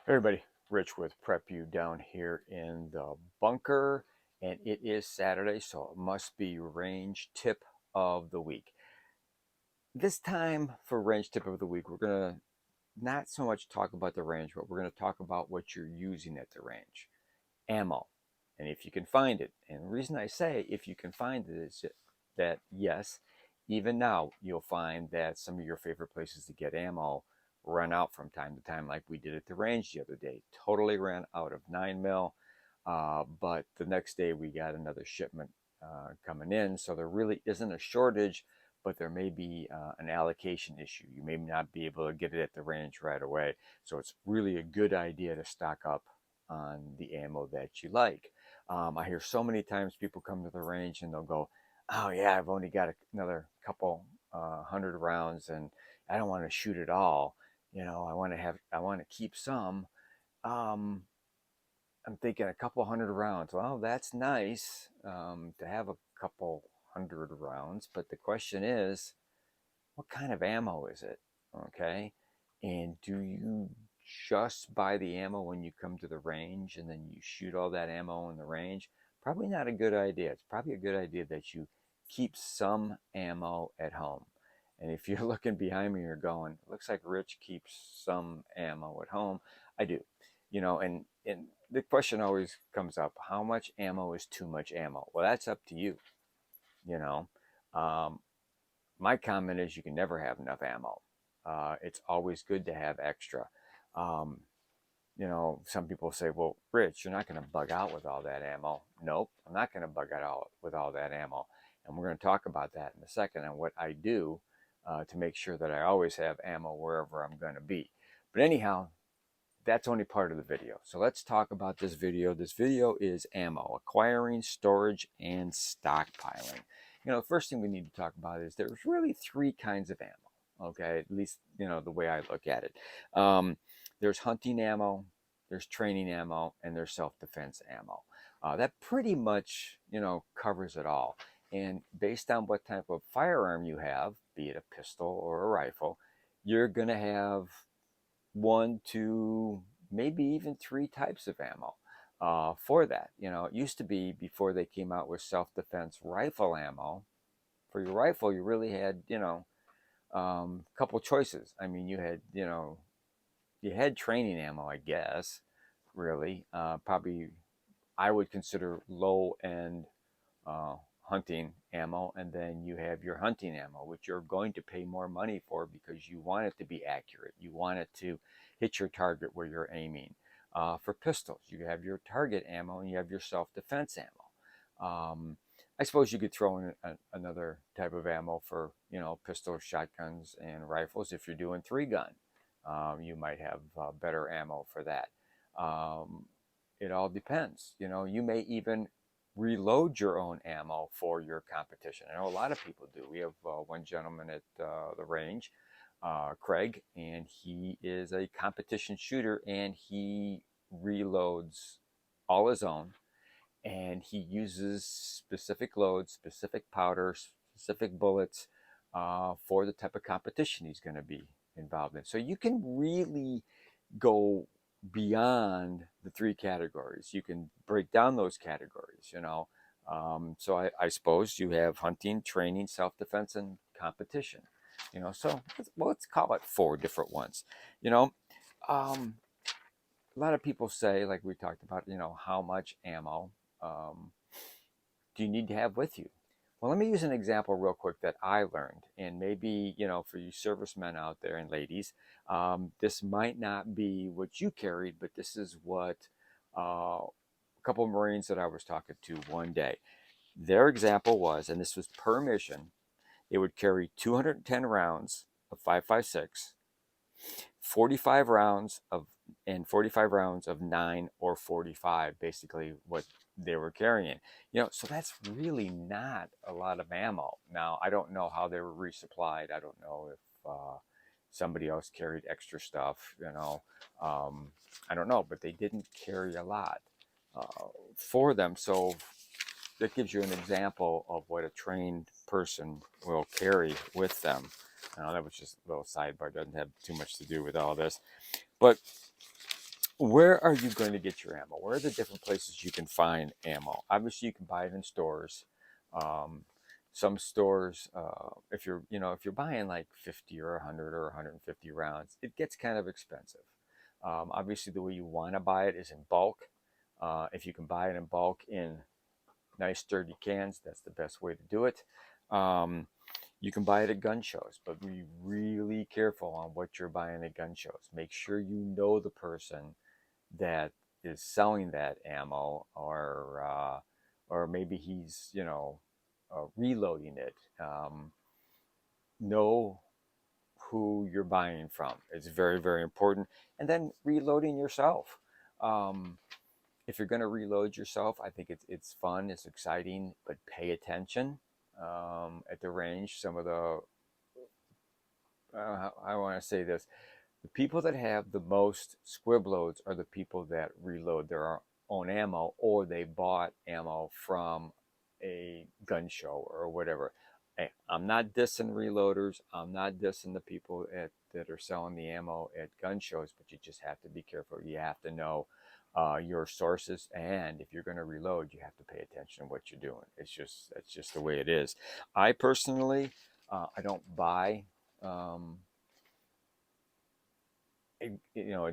Hey everybody, Rich with Prep You down here in the bunker, and it is Saturday, so it must be range tip of the week. This time for range tip of the week, we're gonna not so much talk about the range, but we're gonna talk about what you're using at the range. Ammo, and if you can find it. And the reason I say if you can find it is that yes, even now you'll find that some of your favorite places to get ammo run out from time to time, like we did at the range the other day. Totally ran out of 9 mil, but the next day we got another shipment coming in, so there really isn't a shortage, but there may be an allocation issue. You may not be able to get it at the range right away, so it's really a good idea to stock up on the ammo that you like. I hear so many times people come to the range and they'll go, "Oh yeah, I've only got another couple 100 rounds, and I don't want to shoot it all. I want to keep some." Um, I'm thinking a couple 100 rounds. Well, that's nice to have a couple 100 rounds, but the question is, what kind of ammo is it? Okay. And do you just buy the ammo when you come to the range and then you shoot all that ammo in the range? Probably not a good idea. It's probably a good idea that you keep some ammo at home. And if you're looking behind me, you're going, looks like Rich keeps some ammo at home. I do. And the question always comes up, how much ammo is too much ammo? Well, that's up to you, you know. Um, my comment is you can never have enough ammo. It's always good to have extra. Um, some people say, well, Rich, you're not going to bug out with all that ammo. Nope, I'm not going to bug out with all that ammo. And we're going to talk about that in a second and what I do to make sure that I always have ammo wherever I'm going to be. But anyhow, that's only part of the video. So let's talk about this video. This video is ammo, acquiring, storage, and stockpiling. The first thing we need to talk about is there's really three kinds of ammo. Okay, at least the way I look at it. There's hunting ammo, there's training ammo, and there's self-defense ammo. That pretty much covers it all. And based on what type of firearm you have, be it a pistol or a rifle, you're gonna have one, two, maybe even three types of ammo for that. It used to be before they came out with self-defense rifle ammo. For your rifle, you really had, a couple choices. I mean, you had training ammo, I guess, really. Probably I would consider low end uh, hunting ammo, and then you have your hunting ammo, which you're going to pay more money for because you want it to be accurate. You want it to hit your target where you're aiming. For pistols, you have your target ammo and you have your self-defense ammo. I suppose you could throw in another type of ammo for pistols, shotguns, and rifles. If you're doing three gun, you might have better ammo for that. Um, it all depends. You may even reload your own ammo for your competition. I know a lot of people do. We have one gentleman at the range, Craig, and he is a competition shooter, and he reloads all his own, and he uses specific loads, specific powders, specific bullets for the type of competition he's going to be involved in. So you can really go beyond the three categories. You can break down those categories. So I suppose you have hunting, training, self-defense, and competition. So let's call it four different ones. You know, um, a lot of people say, like we talked about, how much ammo um, do you need to have with you? Well, let me use an example real quick that I learned, and maybe for you servicemen out there and ladies, this might not be what you carried, but this is what a couple of Marines that I was talking to one day. Their example was, and this was per mission, they would carry 210 rounds of 5.56, 45 rounds of and 45 rounds of 9 or 45, basically what they were carrying. So that's really not a lot of ammo. Now, I don't know how they were resupplied. I don't know if somebody else carried extra stuff. I don't know, but they didn't carry a lot for them. So that gives you an example of what a trained person will carry with them. That was just a little sidebar. It doesn't have too much to do with all this. But where are you going to get your ammo? Where are the different places you can find ammo? Obviously, you can buy it in stores. Um, some stores, if you're, if you're buying like 50 or 100 or 150 rounds, it gets kind of expensive. Obviously, the way you want to buy it is in bulk. If you can buy it in bulk in nice sturdy cans, that's the best way to do it. Um, you can buy it at gun shows, but be really careful on what you're buying at gun shows. Make sure you know the person that is selling that ammo, or maybe he's reloading it. Know who you're buying from. It's very, very important. And then reloading yourself. Um, if you're going to reload yourself, I think it's fun, it's exciting, but pay attention at the range. Some of the I want to say this: the people that have the most squib loads are the people that reload their own ammo, or they bought ammo from a gun show or whatever. Hey, I'm not dissing reloaders. I'm not dissing the people that are selling the ammo at gun shows, but you just have to be careful. You have to know your sources, and if you're going to reload, you have to pay attention to what you're doing. That's just the way it is. I personally, I don't buy. Um, you know,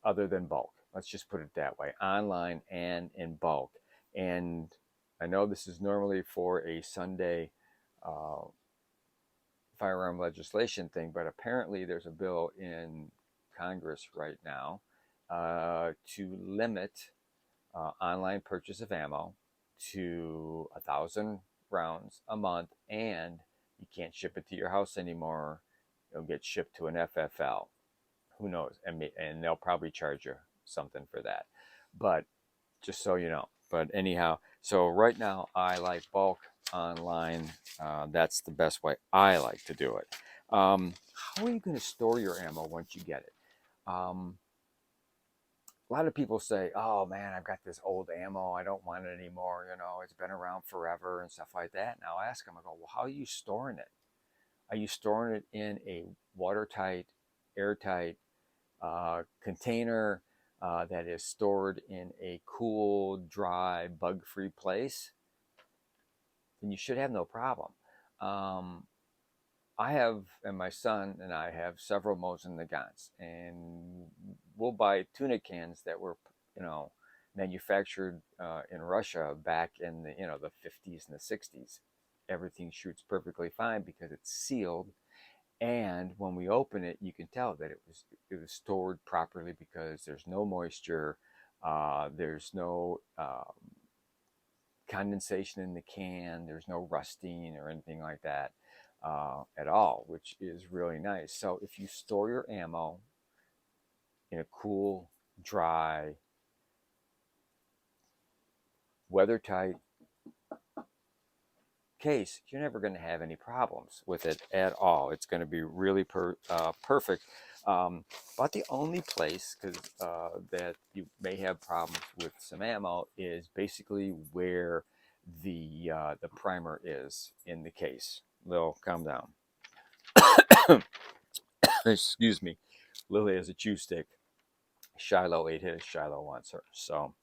other than bulk. Let's just put it that way, online and in bulk. And I know this is normally for a Sunday uh, firearm legislation thing, but apparently there's a bill in Congress right now to limit online purchase of ammo to 1,000 rounds a month, and you can't ship it to your house anymore. It'll get shipped to an FFL. Who knows? And they'll probably charge you something for that. But just so you know. But anyhow, so right now I like bulk online. That's the best way I like to do it. How are you going to store your ammo once you get it? Um, a lot of people say, "Oh man, I've got this old ammo. I don't want it anymore. It's been around forever and stuff like that." Now I ask them, I go, "Well, how are you storing it? Are you storing it in a watertight, airtight container that is stored in a cool, dry, bug-free place?" Then you should have no problem. Um, I have, and my son and I have several Mosin Nagants, and we'll buy tuna cans that were, manufactured in Russia back in the 50s and the 60s. Everything shoots perfectly fine because it's sealed, and when we open it, you can tell that it was stored properly because there's no moisture, there's no condensation in the can, there's no rusting or anything like that at all, which is really nice. So if you store your ammo in a cool, dry, weather-tight case, you're never going to have any problems with it at all. It's going to be really perfect. But the only place that you may have problems with some ammo is basically where the primer is in the case. Lil, calm down. Excuse me. Lily has a chew stick. Shiloh ate his. Shiloh wants her. So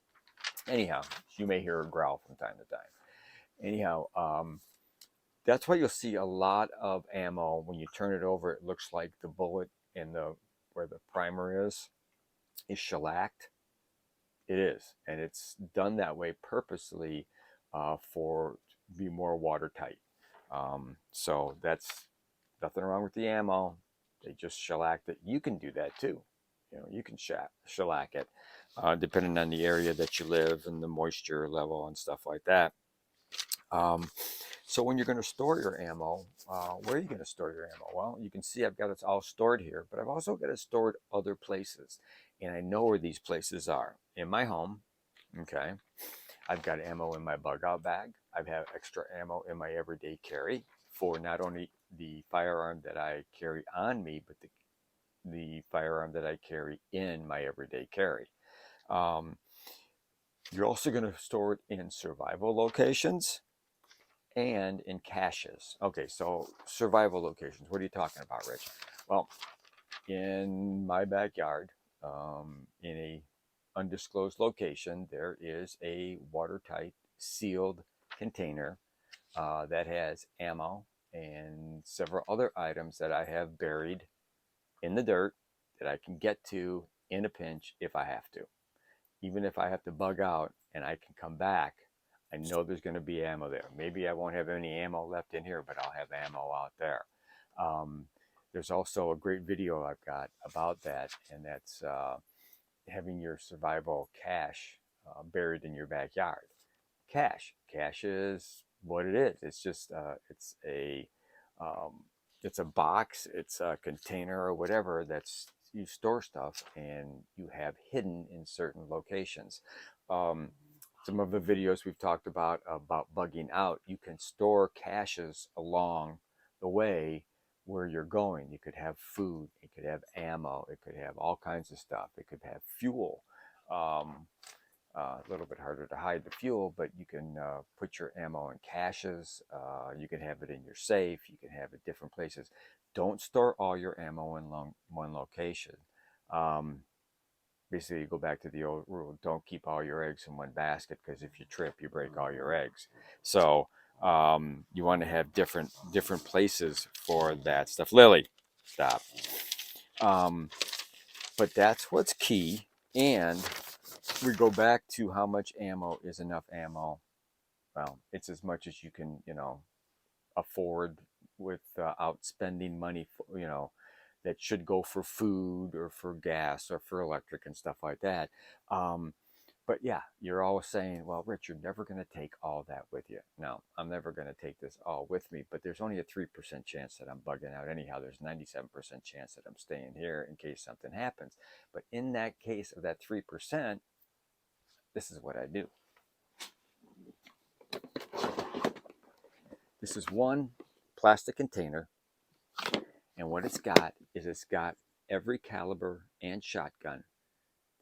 anyhow, you may hear her growl from time to time. Anyhow, that's why you'll see a lot of ammo when you turn it over. It looks like the bullet in the where the primer is shellacked. It is, and it's done that way purposely for be more watertight. So that's nothing wrong with the ammo. They just shellacked it. You can do that too. You can shellack it, depending on the area that you live and the moisture level and stuff like that. Um, so when you're going to store your ammo, where are you going to store your ammo? Well, you can see I've got it all stored here, but I've also got it stored other places. And I know where these places are. In my home, okay, I've got ammo in my bug out bag. I have extra ammo in my everyday carry for not only the firearm that I carry on me, but the firearm that I carry in my everyday carry. Um, you're also going to store it in survival locations and in caches. Okay, so survival locations. What are you talking about, Rich? Well, in my backyard, in a undisclosed location, there is a watertight, sealed container that has ammo and several other items that I have buried in the dirt that I can get to in a pinch if I have to. Even if I have to bug out and I can come back, I know there's going to be ammo there. Maybe I won't have any ammo left in here, but I'll have ammo out there. Um, there's also a great video I've got about that, and that's having your survival cache buried in your backyard. Cache is what it is. It's just um, it's a box, it's a container or whatever that's you store stuff and you have hidden in certain locations. Um, some of the videos we've talked about bugging out, you can store caches along the way where you're going. You could have food, it could have ammo, it could have all kinds of stuff, it could have fuel. A little bit harder to hide the fuel, but you can put your ammo in caches. You can have it in your safe. You can have it different places. Don't store all your ammo in one location. Um, Basically, you go back to the old rule: don't keep all your eggs in one basket, because if you trip, you break all your eggs. So you want to have different places for that stuff. Lily, stop. Um, but that's what's key. And we go back to how much ammo is enough ammo. Well, it's as much as you can, afford without spending money, that should go for food or for gas or for electric and stuff like that. Um, but yeah, you're always saying, well, Rich, you're never going to take all that with you. No, I'm never going to take this all with me, but there's only a 3% chance that I'm bugging out anyhow. There's 97% chance that I'm staying here in case something happens. But in that case of that 3%, this is what I do. This is one plastic container, and what it's got is it's got every caliber and shotgun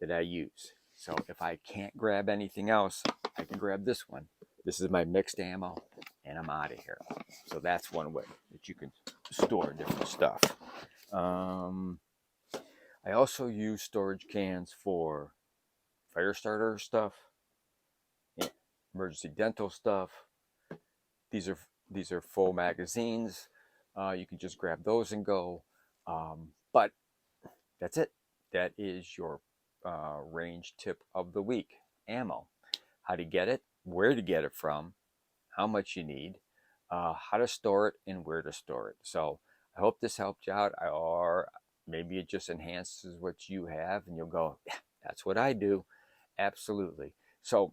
that I use. So if I can't grab anything else, I can grab this one. This is my mixed ammo, and I'm out of here. So that's one way that you can store different stuff. I also use storage cans for fire starter stuff, emergency dental stuff. These are full magazines. You can just grab those and go. But that's it. That is your range tip of the week. Ammo. How to get it, where to get it from, how much you need, how to store it, and where to store it. So I hope this helped you out, or maybe it just enhances what you have, and you'll go, yeah, that's what I do. Absolutely. So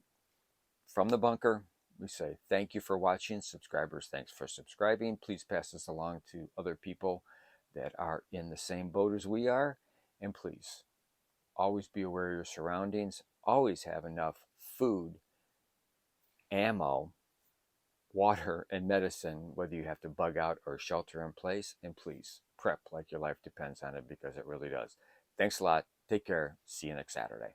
from the bunker, we say thank you for watching. Subscribers, thanks for subscribing. Please pass this along to other people that are in the same boat as we are. And please, always be aware of your surroundings. Always have enough food, ammo, water, and medicine, whether you have to bug out or shelter in place. And please, prep like your life depends on it, because it really does. Thanks a lot. Take care. See you next Saturday.